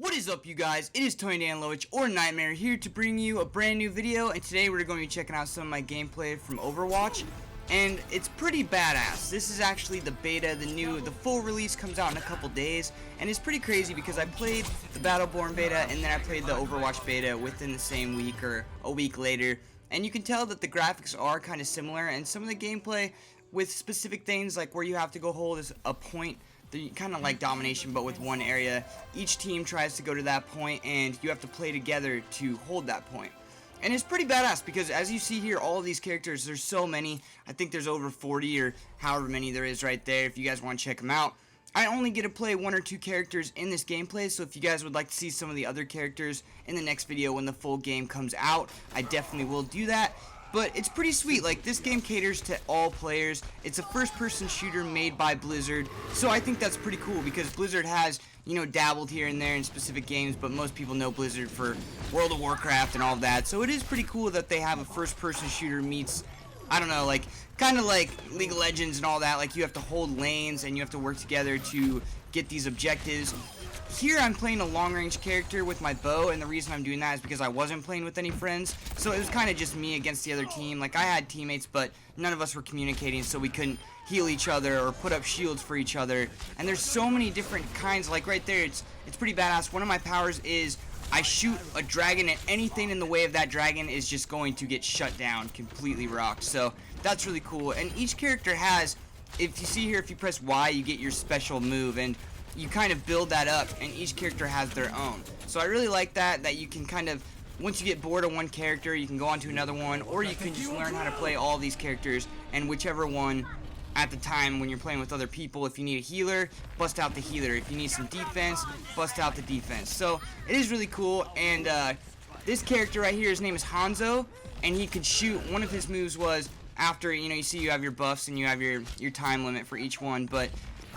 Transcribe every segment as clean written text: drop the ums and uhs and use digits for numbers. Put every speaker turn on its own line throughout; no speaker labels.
What is up, you guys? It is Danilovich or Nightmare here to bring you a brand new video, and today we're going to be checking out some of my gameplay from Overwatch, and it's pretty badass. This is actually the beta. The full release comes out in a couple days, and it's pretty crazy because I played the Battleborn beta and then I played the Overwatch beta within the same week or a week later, and you can tell that the graphics are kind of similar, and some of the gameplay with specific things like where you have to go hold a point, kind of like domination but with one area. Each team tries to go to that point and you have to play together to hold that point. And it's pretty badass because as you see here, all of these characters, there's so many. I think there's over 40 or however many there is right there if you guys want to check them out. I only get to play one or two characters in this gameplay, so if you guys would like to see some of the other characters in the next video when the full game comes out, I definitely will do that. But it's pretty sweet. Like, this game caters to all players. It's a first-person shooter made by Blizzard, so I think that's pretty cool because Blizzard has, you know, dabbled here and there in specific games, but most people know Blizzard for World of Warcraft and all of that. So it is pretty cool that they have a first-person shooter meets, I don't know, like, kind of like League of Legends and all that. Like, you have to hold lanes and you have to work together to get these objectives. Here I'm playing a long-range character with my bow, and the reason I'm doing that is because I wasn't playing with any friends, so it was kind of just me against the other team. Like, I had teammates, but none of us were communicating, so we couldn't heal each other or put up shields for each other. And there's so many different kinds. Like right there, it's pretty badass. One of my powers is I shoot a dragon, and anything in the way of that dragon is just going to get shut down, completely rocked. So that's really cool. And each character has, if you see here, if you press Y, you get your special move, and you kind of build that up, and each character has their own. So I really like that you can kind of, once you get bored of one character, you can go on to another one, or you can just learn how to play all these characters, and whichever one at the time when you're playing with other people. If you need a healer, bust out the healer. If you need some defense, bust out the defense. So it is really cool. And this character right here, his name is Hanzo, and he could shoot. One of his moves was after, you know, you see you have your buffs and you have your time limit for each one, but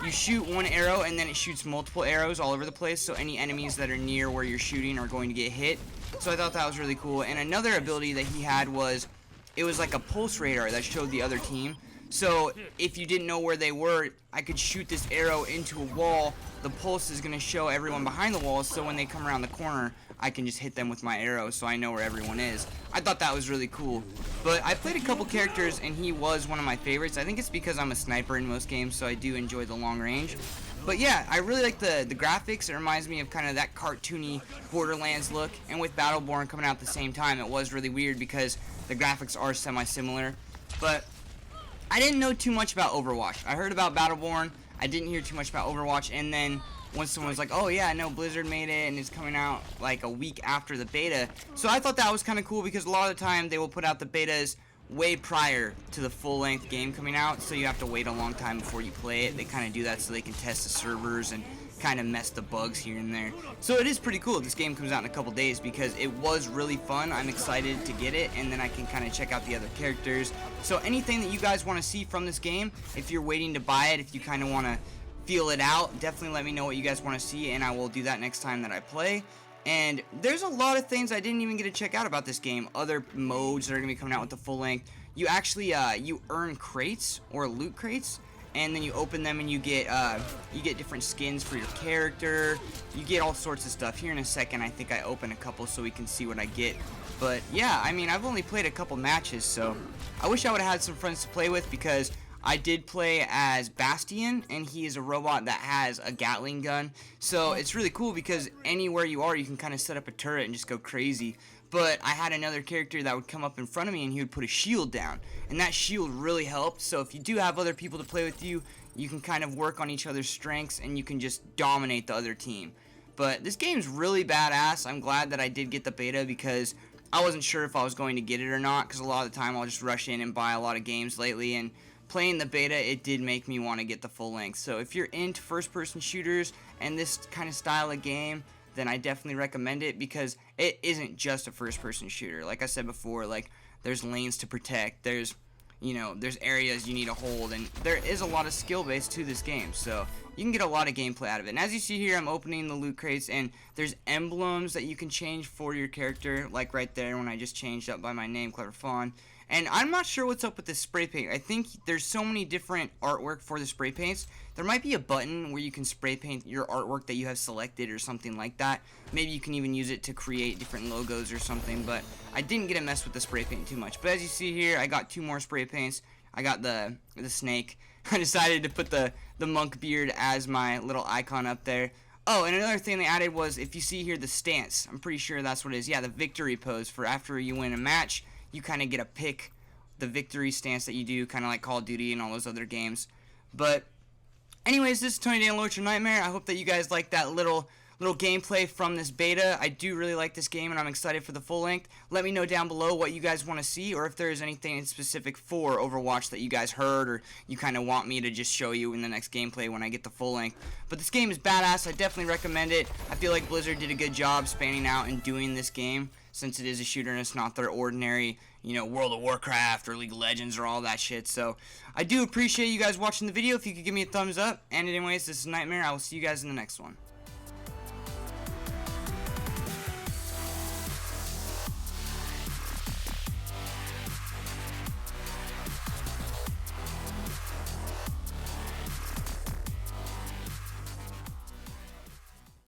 you shoot one arrow and then it shoots multiple arrows all over the place, so any enemies that are near where you're shooting are going to get hit. So I thought that was really cool. And another ability that he had was, it was like a pulse radar that showed the other team. So if you didn't know where they were, I could shoot this arrow into a wall. The pulse is going to show everyone behind the wall, so when they come around the corner, I can just hit them with my arrow so I know where everyone is. I thought that was really cool. But I played a couple characters and he was one of my favorites. I think it's because I'm a sniper in most games, so I do enjoy the long range. But yeah, I really like the graphics. It reminds me of kind of that cartoony Borderlands look. And with Battleborn coming out at the same time, it was really weird because the graphics are semi-similar. But I didn't know too much about Overwatch. I heard about Battleborn. I didn't hear too much about Overwatch, and then once someone was like, oh yeah, no, Blizzard made it and it's coming out like a week after the beta. So I thought that was kind of cool because a lot of the time they will put out the betas way prior to the full-length game coming out, so you have to wait a long time before you play it. They kind of do that so they can test the servers and kind of mess the bugs here and there. So it is pretty cool if this game comes out in a couple days because it was really fun. I'm excited to get it, and then I can kind of check out the other characters. So anything that you guys want to see from this game, if you're waiting to buy it, if you kind of want to feel it out, definitely let me know what you guys want to see, and I will do that next time that I play. And there's a lot of things I didn't even get to check out about this game. Other modes that are going to be coming out with the full length. You actually you earn crates or loot crates, and then you open them and you get different skins for your character. You get all sorts of stuff. Here in a second, I think I open a couple so we can see what I get. But yeah, I mean, I've only played a couple matches, so I wish I would have had some friends to play with because I did play as Bastion, and he is a robot that has a Gatling gun. So it's really cool because anywhere you are, you can kind of set up a turret and just go crazy. But I had another character that would come up in front of me and he would put a shield down, and that shield really helped. So if you do have other people to play with you, you can kind of work on each other's strengths and you can just dominate the other team. But this game's really badass. I'm glad that I did get the beta because I wasn't sure if I was going to get it or not, because a lot of the time I'll just rush in and buy a lot of games lately, and playing the beta, it did make me want to get the full length. So if you're into first-person shooters and this kind of style of game, then I definitely recommend it because it isn't just a first-person shooter. Like I said before, like, there's lanes to protect, there's, you know, there's areas you need to hold, and there is a lot of skill base to this game, so you can get a lot of gameplay out of it. And as you see here, I'm opening the loot crates, and there's emblems that you can change for your character, like right there when I just changed up by my name, Clever Fawn. And I'm not sure what's up with this spray paint. I think there's so many different artwork for the spray paints. There might be a button where you can spray paint your artwork that you have selected or something like that. Maybe you can even use it to create different logos or something, but I didn't get to mess with the spray paint too much. But as you see here, I got 2 more spray paints. I got the snake. I decided to put the monk beard as my little icon up there. Oh, and another thing they added was, if you see here, the stance. I'm pretty sure that's what it is. Yeah, the victory pose for after you win a match. You kind of get to pick the victory stance that you do, kind of like Call of Duty and all those other games. But anyways, this is Tony Danilovich Nightmare. I hope that you guys like that little gameplay from this beta. I do really like this game, and I'm excited for the full length. Let me know down below what you guys want to see, or if there is anything in specific for Overwatch that you guys heard, or you kind of want me to just show you in the next gameplay when I get the full length. But this game is badass. I definitely recommend it. I feel like Blizzard did a good job spanning out and doing this game, since it is a shooter and it's not their ordinary, World of Warcraft or League of Legends or all that shit. So I do appreciate you guys watching the video. If you could give me a thumbs up. And anyways, this is Nightmare. I will see you guys in the next one.